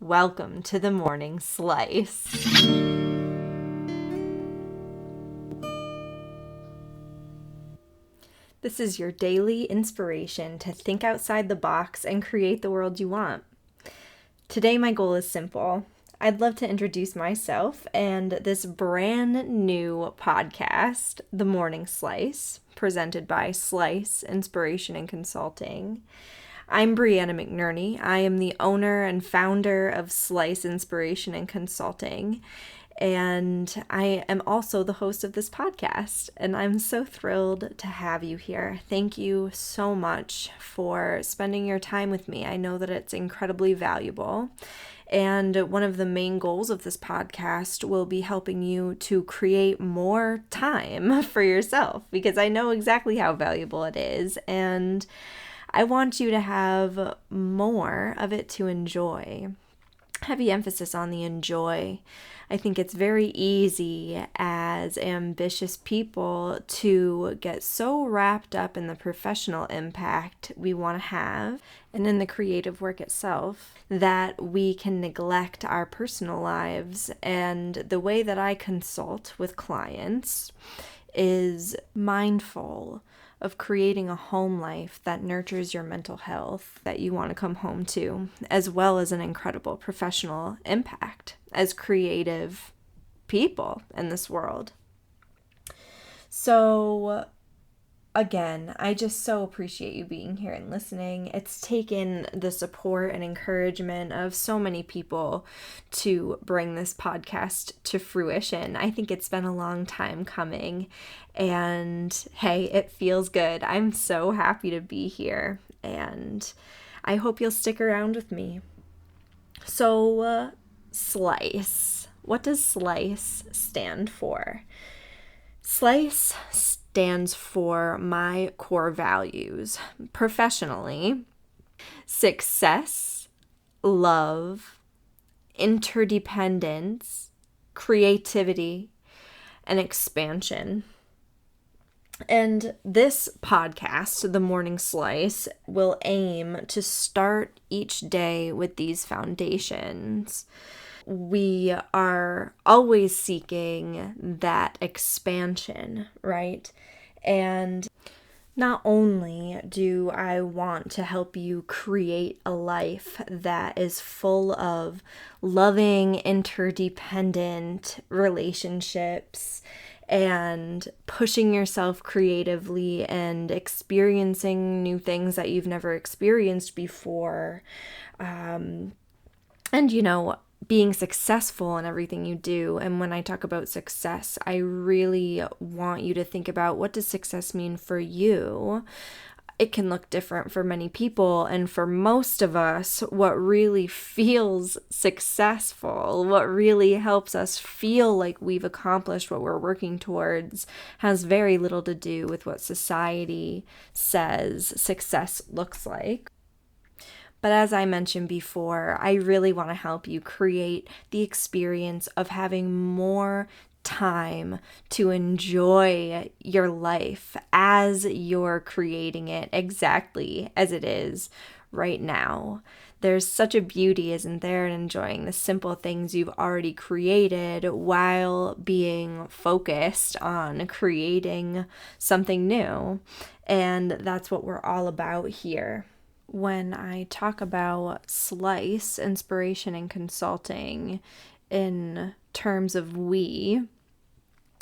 Welcome to the Morning Slice. This is your daily inspiration to think outside the box and create the world you want. Today, my goal is simple. I'd love to introduce myself and this brand new podcast, The Morning Slice, presented by S.L.I.C.E Inspiration and Consulting. I'm Brianna McInerny. I am the owner and founder of S.L.I.C.E Inspiration and Consulting, and I am also the host of this podcast, and I'm so thrilled to have you here. Thank you so much for spending your time with me. I know that it's incredibly valuable, and one of the main goals of this podcast will be helping you to create more time for yourself, because I know exactly how valuable it is, and I want you to have more of it to enjoy. Heavy emphasis on the enjoy. I think it's very easy as ambitious people to get so wrapped up in the professional impact we want to have and in the creative work itself that we can neglect our personal lives. And the way that I consult with clients is mindful of creating a home life that nurtures your mental health that you want to come home to, as well as an incredible professional impact as creative people in this world. So again, I just so appreciate you being here and listening. It's taken the support and encouragement of so many people to bring this podcast to fruition. I think it's been a long time coming, and hey, it feels good. I'm so happy to be here, and I hope you'll stick around with me. So, S.L.I.C.E. What does S.L.I.C.E stand for? S.L.I.C.E stands for my core values professionally: success, love, interdependence, creativity, and expansion. And this podcast, The Morning Slice, will aim to start each day with these foundations. We are always seeking that expansion, right? And not only do I want to help you create a life that is full of loving, interdependent relationships and pushing yourself creatively and experiencing new things that you've never experienced before, and being successful in everything you do. And when I talk about success, I really want you to think about, what does success mean for you? It can look different for many people, and for most of us, what really feels successful, what really helps us feel like we've accomplished what we're working towards, has very little to do with what society says success looks like. But as I mentioned before, I really want to help you create the experience of having more time to enjoy your life as you're creating it exactly as it is right now. There's such a beauty, isn't there, in enjoying the simple things you've already created while being focused on creating something new. And that's what we're all about here. When I talk about S.L.I.C.E, inspiration and consulting, in terms of we,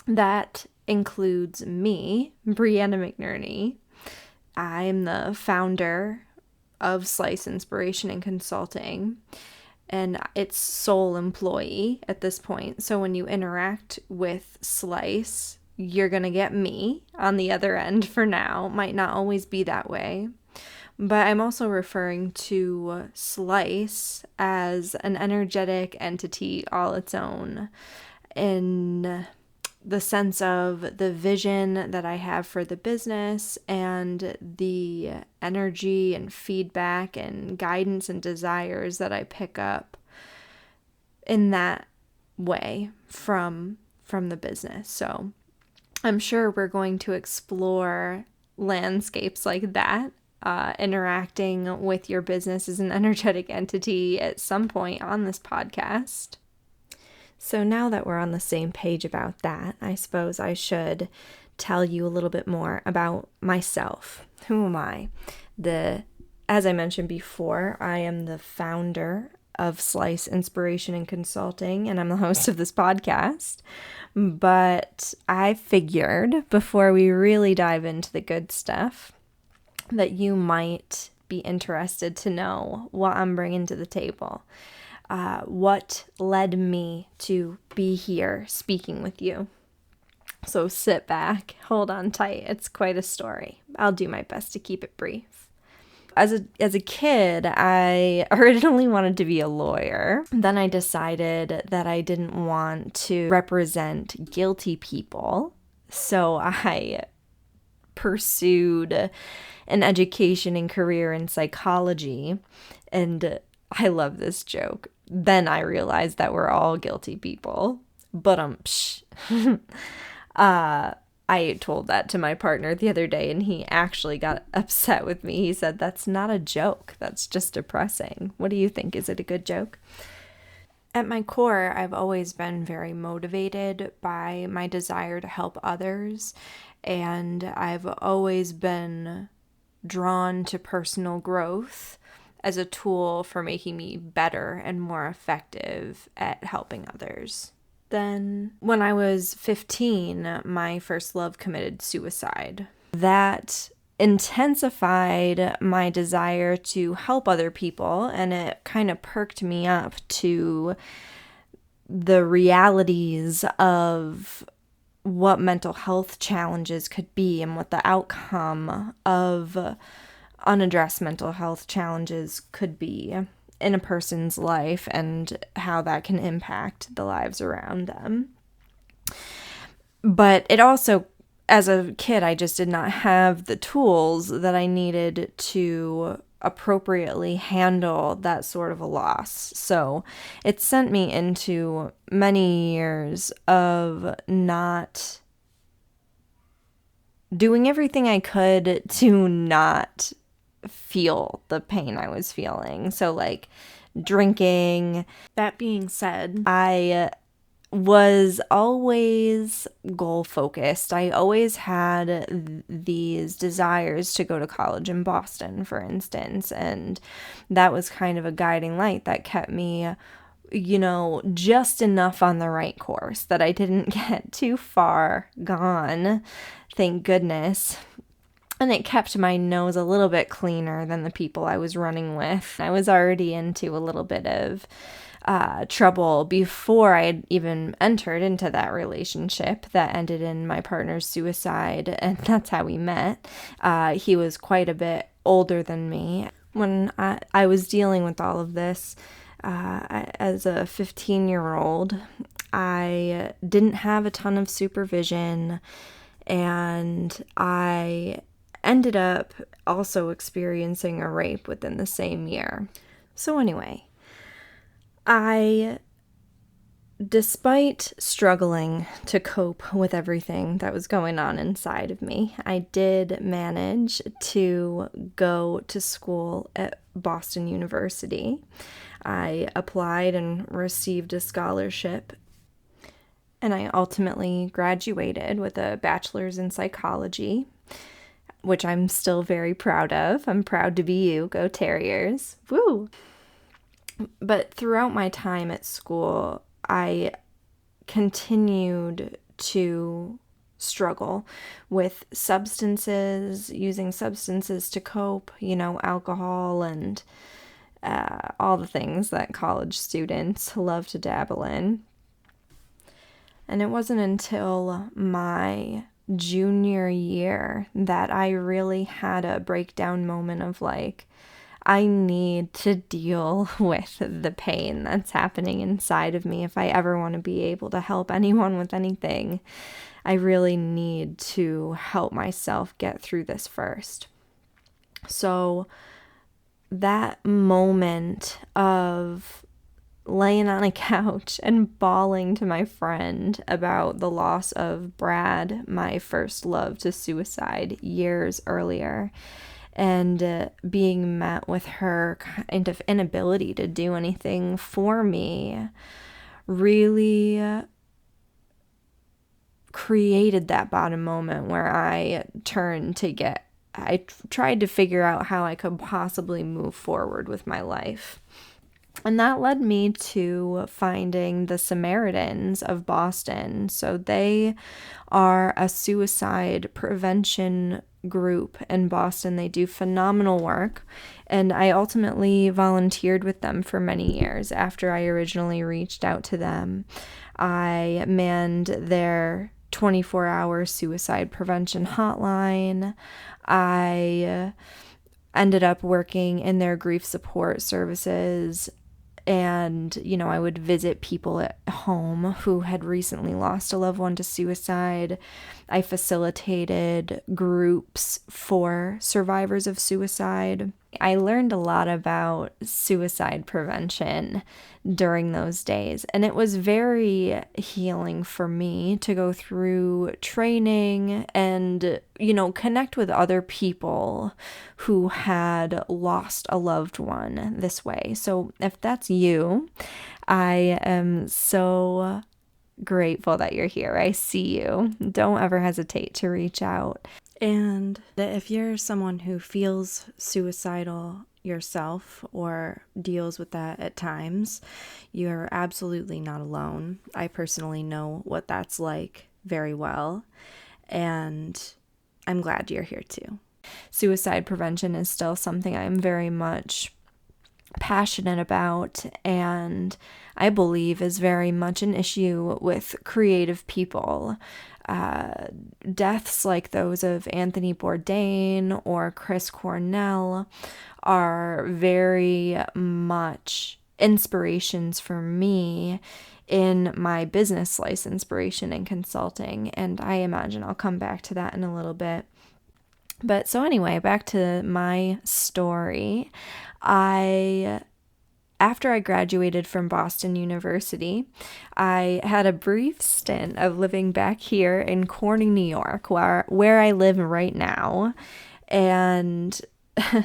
that includes me, Brianna McInerny. I'm the founder of S.L.I.C.E Inspiration and Consulting, and its sole employee at this point. So when you interact with S.L.I.C.E, you're going to get me on the other end for now. Might not always be that way. But I'm also referring to S.L.I.C.E as an energetic entity all its own, in the sense of the vision that I have for the business and the energy and feedback and guidance and desires that I pick up in that way from the business. So I'm sure we're going to explore landscapes like that interacting with your business as an energetic entity at some point on this podcast. So now that we're on the same page about that, I suppose I should tell you a little bit more about myself. Who am I? As I mentioned before, I am the founder of S.L.I.C.E Inspiration and Consulting, and I'm the host of this podcast. But I figured before we really dive into the good stuff that you might be interested to know what I'm bringing to the table. What led me to be here speaking with you. So sit back, hold on tight. It's quite a story. I'll do my best to keep it brief. As a kid, I originally wanted to be a lawyer. Then I decided that I didn't want to represent guilty people. So I pursued an education and career in psychology. And I love this joke. Then I realized that we're all guilty people. But I told that to my partner the other day, and he actually got upset with me. He said, "That's not a joke. That's just depressing. What do you think? Is it a good joke?" At my core, I've always been very motivated by my desire to help others, and I've always been drawn to personal growth as a tool for making me better and more effective at helping others. Then, when I was 15, my first love committed suicide. That intensified my desire to help other people, and it kind of perked me up to the realities of what mental health challenges could be and what the outcome of unaddressed mental health challenges could be in a person's life and how that can impact the lives around them. But it also, as a kid, I just did not have the tools that I needed to appropriately handle that sort of a loss. So it sent me into many years of not doing everything I could to not feel the pain I was feeling. So like drinking. That being said, I was always goal focused. I always had these desires to go to college in Boston, for instance, and that was kind of a guiding light that kept me, just enough on the right course that I didn't get too far gone, thank goodness. And it kept my nose a little bit cleaner than the people I was running with. I was already into a little bit of trouble before I had even entered into that relationship that ended in my partner's suicide, and that's how we met. He was quite a bit older than me. When I was dealing with all of this as a 15-year-old, I didn't have a ton of supervision, and I ended up also experiencing a rape within the same year. So anyway, despite struggling to cope with everything that was going on inside of me, I did manage to go to school at Boston University. I applied and received a scholarship, and I ultimately graduated with a bachelor's in psychology, which I'm still very proud of. I'm proud to be you. Go Terriers. Woo! But throughout my time at school, I continued to struggle with substances, using substances to cope, alcohol and all the things that college students love to dabble in. And it wasn't until my junior year that I really had a breakdown moment of like, I need to deal with the pain that's happening inside of me. If I ever want to be able to help anyone with anything, I really need to help myself get through this first. So that moment of laying on a couch and bawling to my friend about the loss of Brad, my first love, to suicide years earlier, and being met with her kind of inability to do anything for me really created that bottom moment where I tried to figure out how I could possibly move forward with my life. And that led me to finding the Samaritans of Boston. So they are a suicide prevention group in Boston. They do phenomenal work. And I ultimately volunteered with them for many years after I originally reached out to them. I manned their 24-hour suicide prevention hotline. I ended up working in their grief support services. And, I would visit people at home who had recently lost a loved one to suicide. I facilitated groups for survivors of suicide. I learned a lot about suicide prevention during those days, and it was very healing for me to go through training and, connect with other people who had lost a loved one this way. So if that's you, I am so grateful that you're here. I see you. Don't ever hesitate to reach out. And if you're someone who feels suicidal yourself or deals with that at times, you're absolutely not alone. I personally know what that's like very well, and I'm glad you're here too. Suicide prevention is still something I'm very much passionate about, and I believe is very much an issue with creative people. Deaths like those of Anthony Bourdain or Chris Cornell are very much inspirations for me in my business life inspiration and consulting, and I imagine I'll come back to that in a little bit. But so anyway, back to my story. After I graduated from Boston University, I had a brief stint of living back here in Corning, New York, where I live right now. And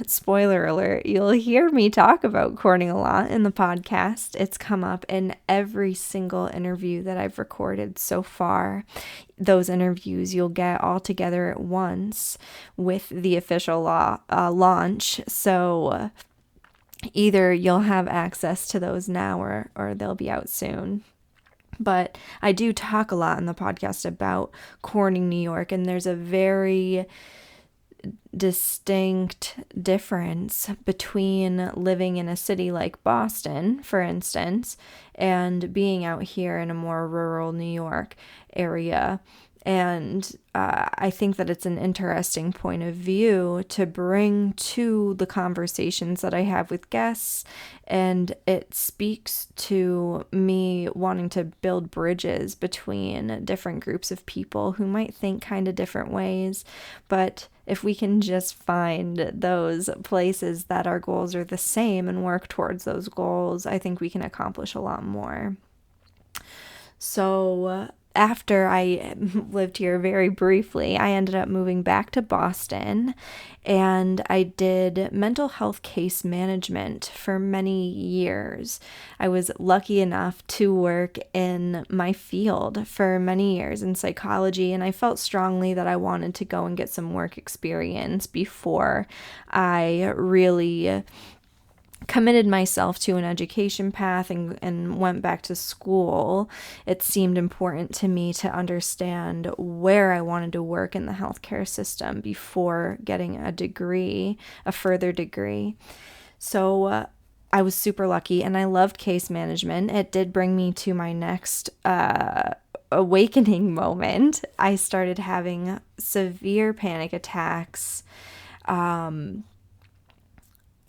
spoiler alert, you'll hear me talk about Corning a lot in the podcast. It's come up in every single interview that I've recorded so far. Those interviews you'll get all together at once with the official launch. So either you'll have access to those now or they'll be out soon. But I do talk a lot in the podcast about Corning, New York, and there's a very distinct difference between living in a city like Boston, for instance, and being out here in a more rural New York area. And I think that it's an interesting point of view to bring to the conversations that I have with guests, and it speaks to me wanting to build bridges between different groups of people who might think kind of different ways. But if we can just find those places that our goals are the same and work towards those goals, I think we can accomplish a lot more. So after I lived here very briefly, I ended up moving back to Boston, and I did mental health case management for many years. I was lucky enough to work in my field for many years in psychology, and I felt strongly that I wanted to go and get some work experience before I really committed myself to an education path and went back to school. It seemed important to me to understand where I wanted to work in the healthcare system before getting a further degree. So I was super lucky, and I loved case management. It did bring me to my next awakening moment. I started having severe panic attacks.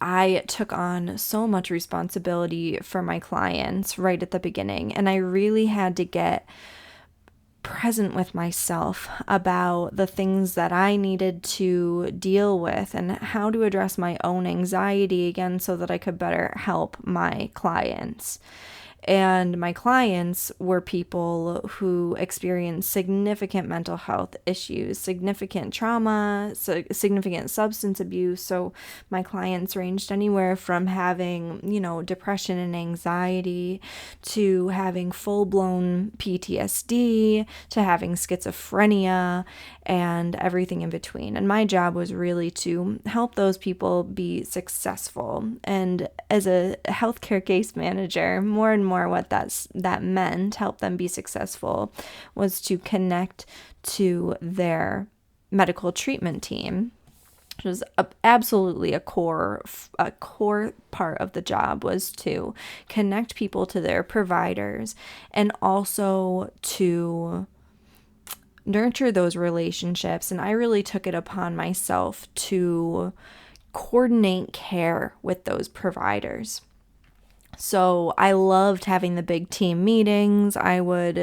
I took on so much responsibility for my clients right at the beginning, and I really had to get present with myself about the things that I needed to deal with and how to address my own anxiety again so that I could better help my clients. And my clients were people who experienced significant mental health issues, significant trauma, significant substance abuse. So my clients ranged anywhere from having, depression and anxiety to having full-blown PTSD to having schizophrenia and everything in between. And my job was really to help those people be successful. And as a healthcare case manager, more and more what that meant, help them be successful, was to connect to their medical treatment team, which was absolutely a core part of the job, was to connect people to their providers and also to nurture those relationships. And I really took it upon myself to coordinate care with those providers. So I loved having the big team meetings. I would,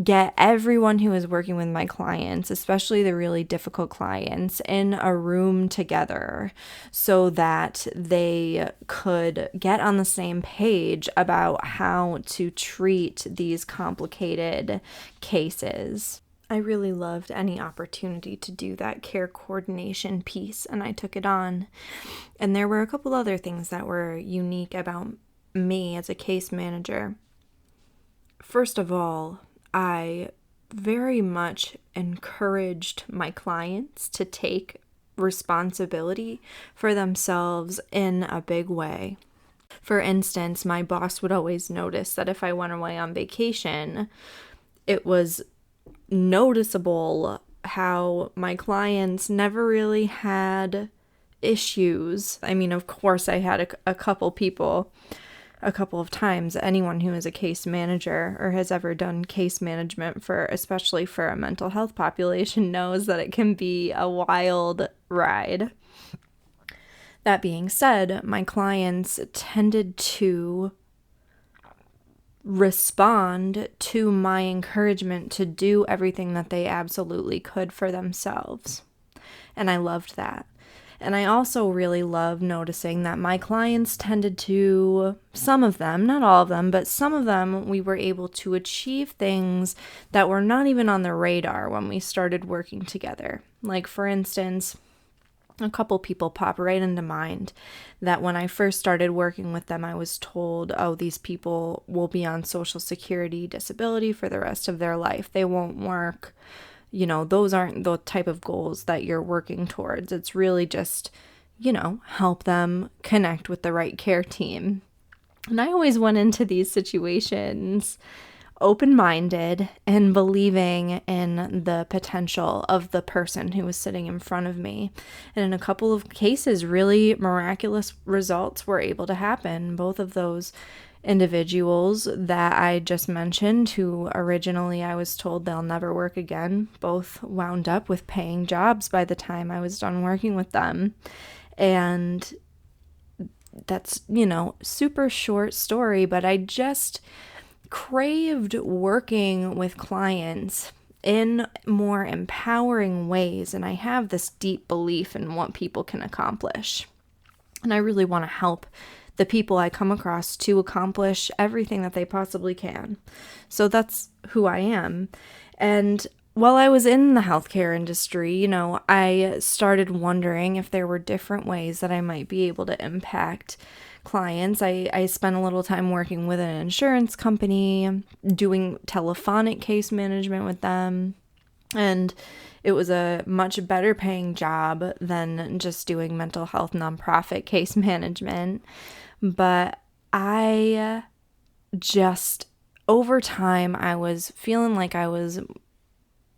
get everyone who was working with my clients, especially the really difficult clients, in a room together so that they could get on the same page about how to treat these complicated cases. I really loved any opportunity to do that care coordination piece, and I took it on. And there were a couple other things that were unique about me as a case manager. First of all, I very much encouraged my clients to take responsibility for themselves in a big way. For instance, my boss would always notice that if I went away on vacation, it was noticeable how my clients never really had issues. I mean, of course, I had a couple people a couple of times. Anyone who is a case manager or has ever done case management especially for a mental health population, knows that it can be a wild ride. That being said, my clients tended to respond to my encouragement to do everything that they absolutely could for themselves. And I loved that. And I also really love noticing that my clients tended to, some of them, not all of them, but some of them, we were able to achieve things that were not even on the radar when we started working together. Like, for instance, a couple people pop right into mind that when I first started working with them, I was told, oh, these people will be on Social Security disability for the rest of their life. They won't work. Those aren't the type of goals that you're working towards. It's really just, help them connect with the right care team. And I always went into these situations open-minded and believing in the potential of the person who was sitting in front of me. And in a couple of cases, really miraculous results were able to happen. Both of those individuals that I just mentioned, who originally I was told they'll never work again, both wound up with paying jobs by the time I was done working with them. And that's, super short story, but I just craved working with clients in more empowering ways. And I have this deep belief in what people can accomplish. And I really want to help the people I come across to accomplish everything that they possibly can. So that's who I am. And while I was in the healthcare industry, I started wondering if there were different ways that I might be able to impact clients. I spent a little time working with an insurance company, doing telephonic case management with them. And it was a much better paying job than just doing mental health nonprofit case management. But I just, over time, I was feeling like I was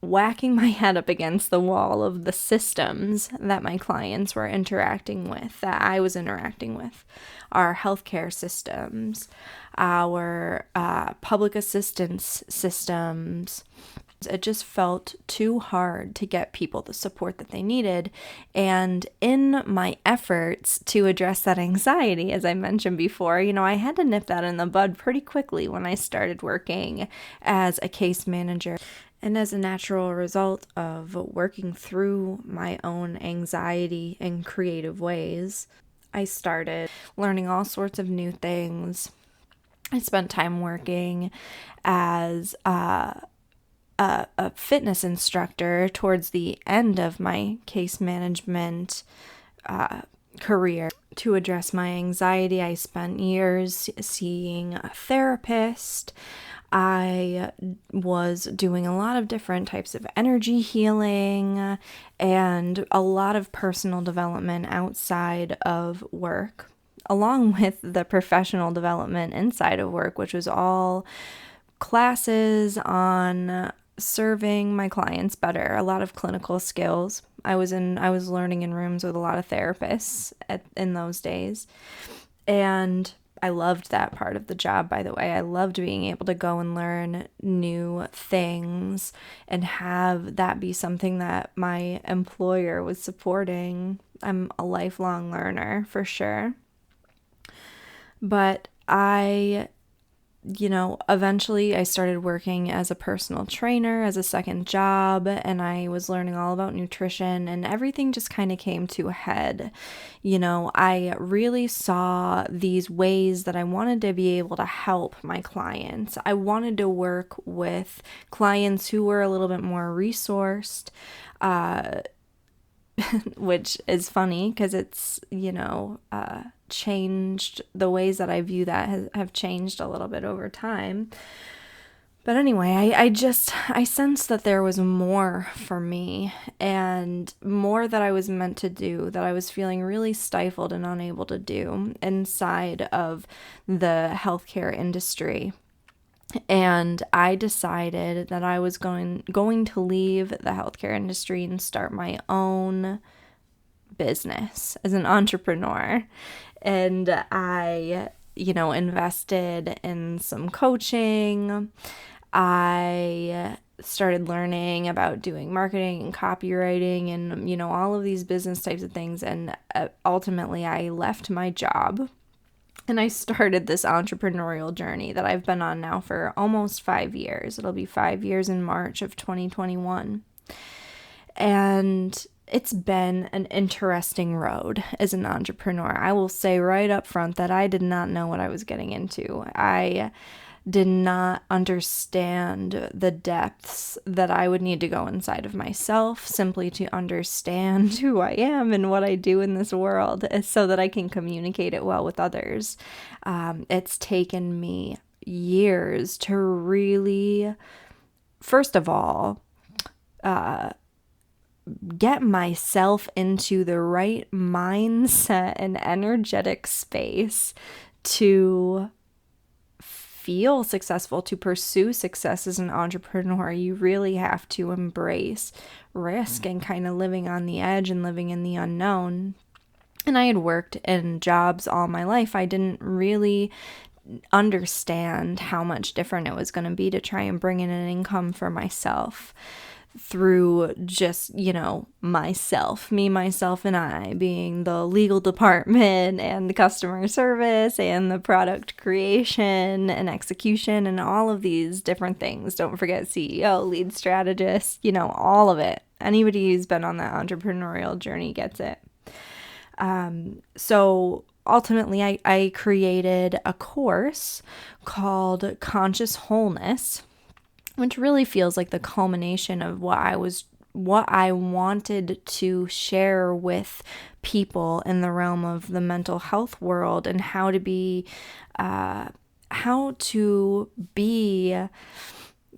whacking my head up against the wall of the systems that my clients were interacting with, that I was interacting with. Our healthcare systems, our public assistance systems. It just felt too hard to get people the support that they needed. And in my efforts to address that anxiety, as I mentioned before, I had to nip that in the bud pretty quickly when I started working as a case manager. And as a natural result of working through my own anxiety in creative ways, I started learning all sorts of new things. I spent time working as a fitness instructor towards the end of my case management career. To address my anxiety, I spent years seeing a therapist. I was doing a lot of different types of energy healing and a lot of personal development outside of work, along with the professional development inside of work, which was all classes on serving my clients better, a lot of clinical skills. I was learning in rooms with a lot of therapists in those days. And I loved that part of the job, by the way. I loved being able to go and learn new things and have that be something that my employer was supporting. I'm a lifelong learner for sure. But eventually I started working as a personal trainer as a second job, and I was learning all about nutrition, and everything just kind of came to a head. I really saw these ways that I wanted to be able to help my clients. I wanted to work with clients who were a little bit more resourced, which is funny because it's, changed. The ways that I view that have changed a little bit over time. But anyway, I sensed that there was more for me and more that I was meant to do, that I was feeling really stifled and unable to do inside of the healthcare industry. And I decided that I was going to leave the healthcare industry and start my own business as an entrepreneur. And I, invested in some coaching. I started learning about doing marketing and copywriting and, all of these business types of things. And ultimately, I left my job and I started this entrepreneurial journey that I've been on now for almost 5 years. It'll be 5 years in March of 2021. And it's been an interesting road as an entrepreneur. I will say right up front that I did not know what I was getting into. I did not understand the depths that I would need to go inside of myself simply to understand who I am and what I do in this world so that I can communicate it well with others. It's taken me years to really, first of all, get myself into the right mindset and energetic space to feel successful, to pursue success as an entrepreneur. You really have to embrace risk and kind of living on the edge and living in the unknown. And I had worked in jobs all my life. I didn't really understand how much different it was going to be to try and bring in an income for myself through just, myself, and I being the legal department and the customer service and the product creation and execution and all of these different things. Don't forget CEO, lead strategist, all of it. Anybody who's been on that entrepreneurial journey gets it. So ultimately, I created a course called Conscious Wholeness, which really feels like the culmination of what I wanted to share with people in the realm of the mental health world and how to be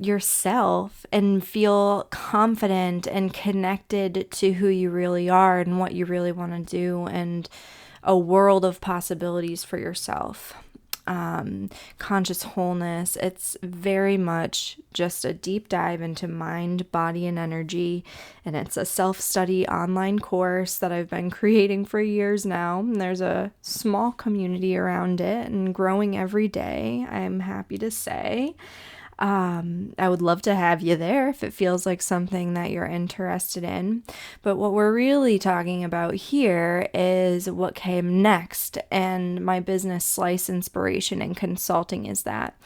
yourself and feel confident and connected to who you really are and what you really want to do, and a world of possibilities for yourself. Conscious wholeness, it's very much just a deep dive into mind, body, and energy, and it's a self-study online course that I've been creating for years now, and there's a small community around it and growing every day, I'm happy to say. I would love to have you there if it feels like something that you're interested in. But what we're really talking about here is what came next, and my business S.L.I.C.E inspiration and consulting is that.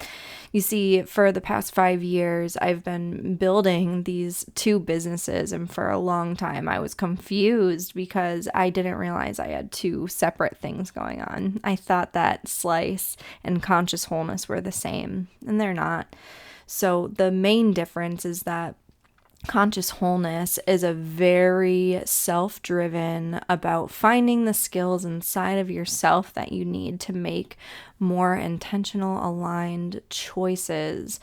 You see, for the past 5 years, I've been building these two businesses, and for a long time I was confused because I didn't realize I had two separate things going on. I thought that slice and conscious wholeness were the same, and they're not. So the main difference is that conscious wholeness is a very self-driven about finding the skills inside of yourself that you need to make more intentional, aligned choices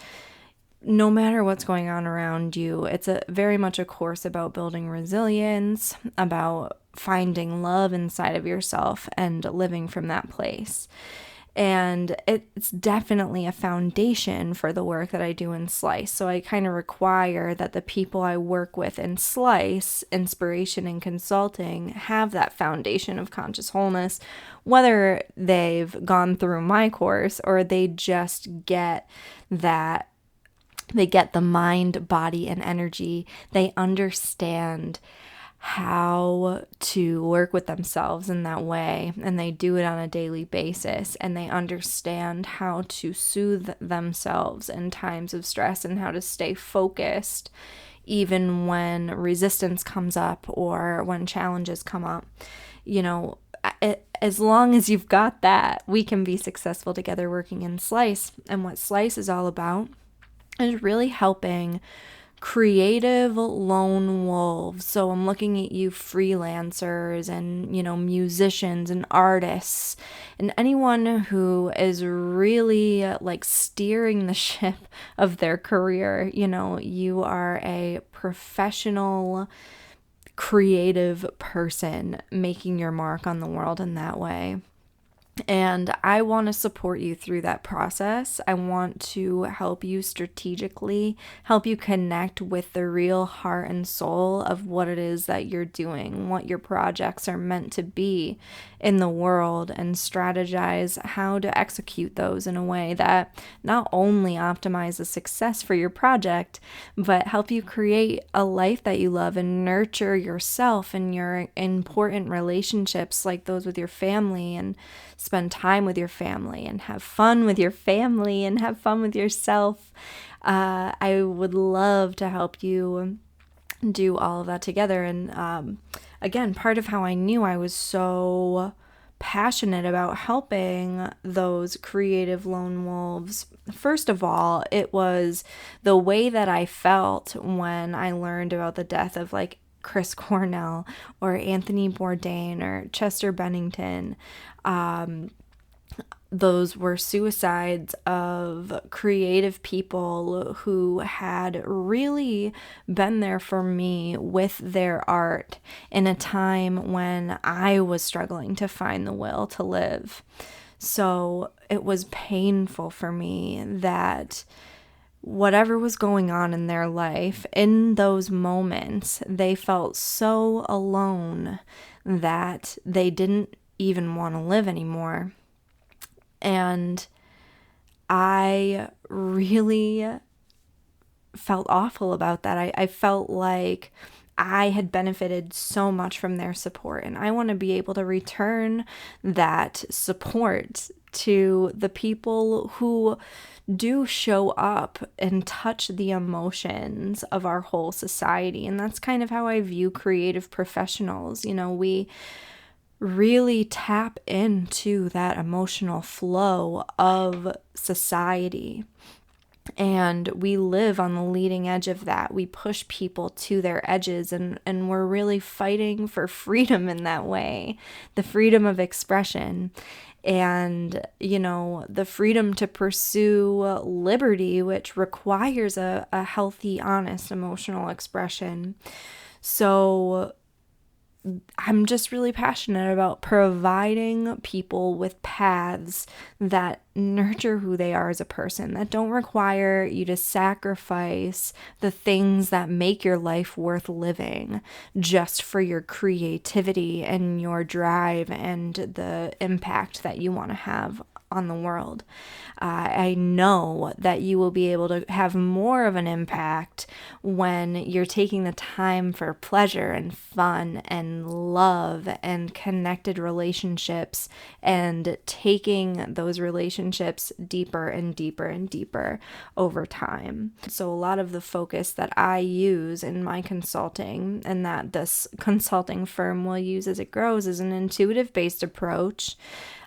no matter what's going on around you. It's a very much a course about building resilience, about finding love inside of yourself and living from that place. And it's definitely a foundation for the work that I do in S.L.I.C.E. So I kind of require that the people I work with in S.L.I.C.E, inspiration and consulting, have that foundation of conscious wholeness, whether they've gone through my course or they just get that. They get the mind, body, and energy. They understand how to work with themselves in that way, and they do it on a daily basis, and they understand how to soothe themselves in times of stress and how to stay focused even when resistance comes up or when challenges come up. As long as you've got that, we can be successful together working in S.L.I.C.E. And what S.L.I.C.E. is all about is really helping creative lone wolves. So I'm looking at you freelancers and, musicians and artists and anyone who is really like steering the ship of their career. You are a professional, creative person making your mark on the world in that way. And I want to support you through that process. I want to help you strategically, help you connect with the real heart and soul of what it is that you're doing, what your projects are meant to be in the world, and strategize how to execute those in a way that not only optimizes success for your project, but help you create a life that you love and nurture yourself and your important relationships like those with your family, and spend time with your family and have fun with your family and have fun with yourself. I would love to help you do all of that together. And again, part of how I knew I was so passionate about helping those creative lone wolves, first of all, it was the way that I felt when I learned about the death of like Chris Cornell or Anthony Bourdain or Chester Bennington. Those were suicides of creative people who had really been there for me with their art in a time when I was struggling to find the will to live. So it was painful for me that whatever was going on in their life, in those moments, they felt so alone that they didn't even want to live anymore. And I really felt awful about that. I felt like I had benefited so much from their support, and I want to be able to return that support to the people who do show up and touch the emotions of our whole society. And that's kind of how I view creative professionals. We really tap into that emotional flow of society. And we live on the leading edge of that. We push people to their edges, and we're really fighting for freedom in that way, the freedom of expression. And, the freedom to pursue liberty, which requires a healthy, honest, emotional expression. So I'm just really passionate about providing people with paths that nurture who they are as a person, that don't require you to sacrifice the things that make your life worth living just for your creativity and your drive and the impact that you want to have on the world. I know that you will be able to have more of an impact when you're taking the time for pleasure and fun and love and connected relationships and taking those relationships deeper and deeper and deeper over time. So a lot of the focus that I use in my consulting and that this consulting firm will use as it grows is an intuitive-based approach,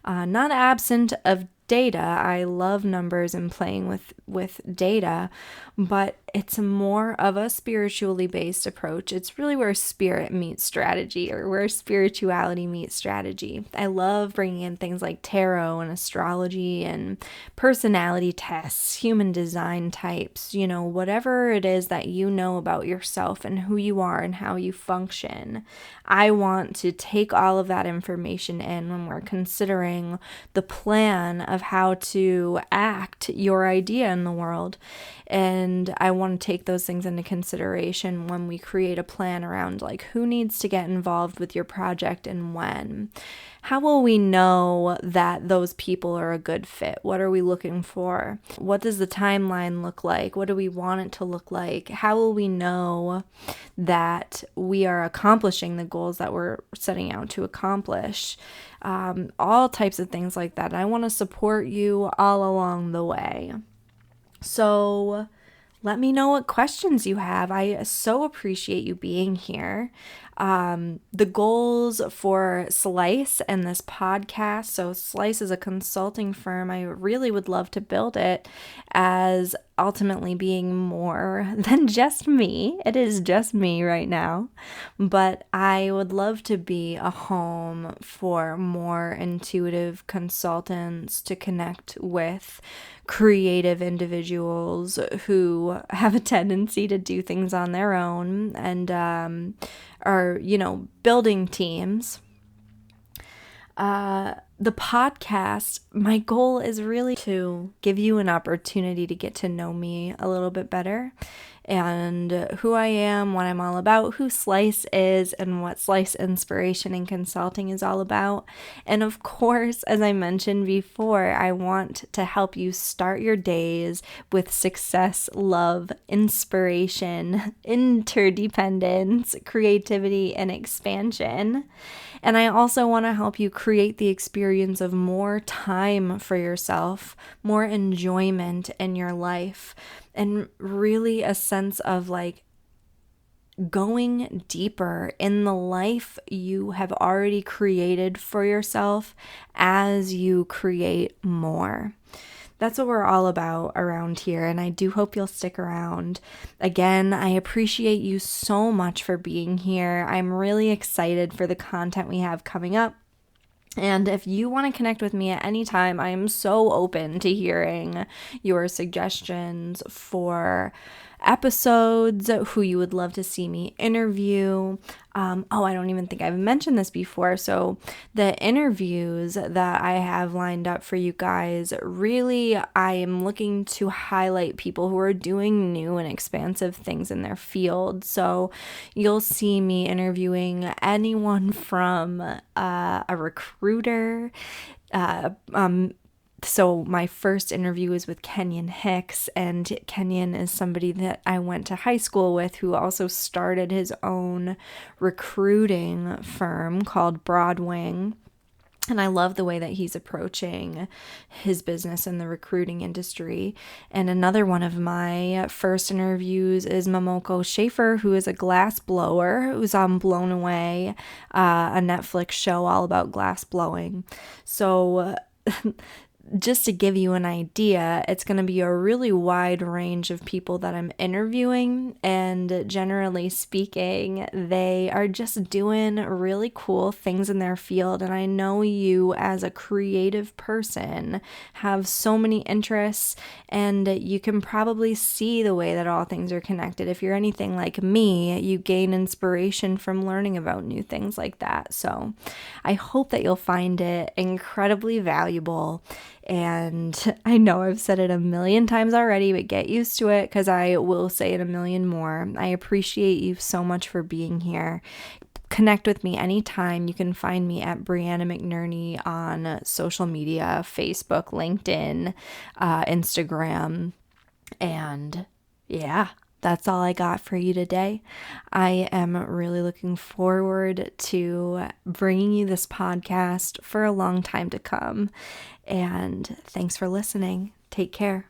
not absent of data. I love numbers and playing with data, but it's more of a spiritually based approach. It's really where spirit meets strategy, or where spirituality meets strategy. I love bringing in things like tarot and astrology and personality tests, human design types, whatever it is that you know about yourself and who you are and how you function. I want to take all of that information in when we're considering the plan of how to act your idea in the world. And I want to take those things into consideration when we create a plan around like who needs to get involved with your project and when. How will we know that those people are a good fit? What are we looking for? What does the timeline look like? What do we want it to look like? How will we know that we are accomplishing the goals that we're setting out to accomplish? All types of things like that. I want to support you all along the way. So let me know what questions you have. I so appreciate you being here. The goals for S.L.I.C.E and this podcast. So S.L.I.C.E is a consulting firm. I really would love to build it as ultimately being more than just me. It is just me right now, but I would love to be a home for more intuitive consultants to connect with creative individuals who have a tendency to do things on their own and are, building teams. The podcast, my goal is really to give you an opportunity to get to know me a little bit better and who I am, what I'm all about, who S.L.I.C.E is, and what S.L.I.C.E inspiration and consulting is all about. And of course, as I mentioned before, I want to help you start your days with success, love, inspiration, interdependence, creativity, and expansion. And I also want to help you create the experience of more time for yourself, more enjoyment in your life, and really a sense of like going deeper in the life you have already created for yourself as you create more. That's what we're all about around here, and I do hope you'll stick around. Again, I appreciate you so much for being here. I'm really excited for the content we have coming up. And if you want to connect with me at any time, I am so open to hearing your suggestions for episodes, who you would love to see me interview. I don't even think I've mentioned this before. So the interviews that I have lined up for you guys, really, I am looking to highlight people who are doing new and expansive things in their field. So you'll see me interviewing anyone from a recruiter, so my first interview is with Kenyon Hicks, and Kenyon is somebody that I went to high school with who also started his own recruiting firm called Broadwing. And I love the way that he's approaching his business in the recruiting industry. And another one of my first interviews is Momoko Schaefer, who is a glass blower, who's on Blown Away, a Netflix show all about glass blowing. So just to give you an idea, it's going to be a really wide range of people that I'm interviewing, and generally speaking, they are just doing really cool things in their field. And I know you as a creative person have so many interests, and you can probably see the way that all things are connected. If you're anything like me, you gain inspiration from learning about new things like that. So I hope that you'll find it incredibly valuable. And I know I've said it a million times already, but get used to it because I will say it a million more. I appreciate you so much for being here. connect with me anytime. You can find me at Brianna McInerny on social media, Facebook, LinkedIn, Instagram. And yeah, that's all I got for you today. I am really looking forward to bringing you this podcast for a long time to come. And thanks for listening. Take care.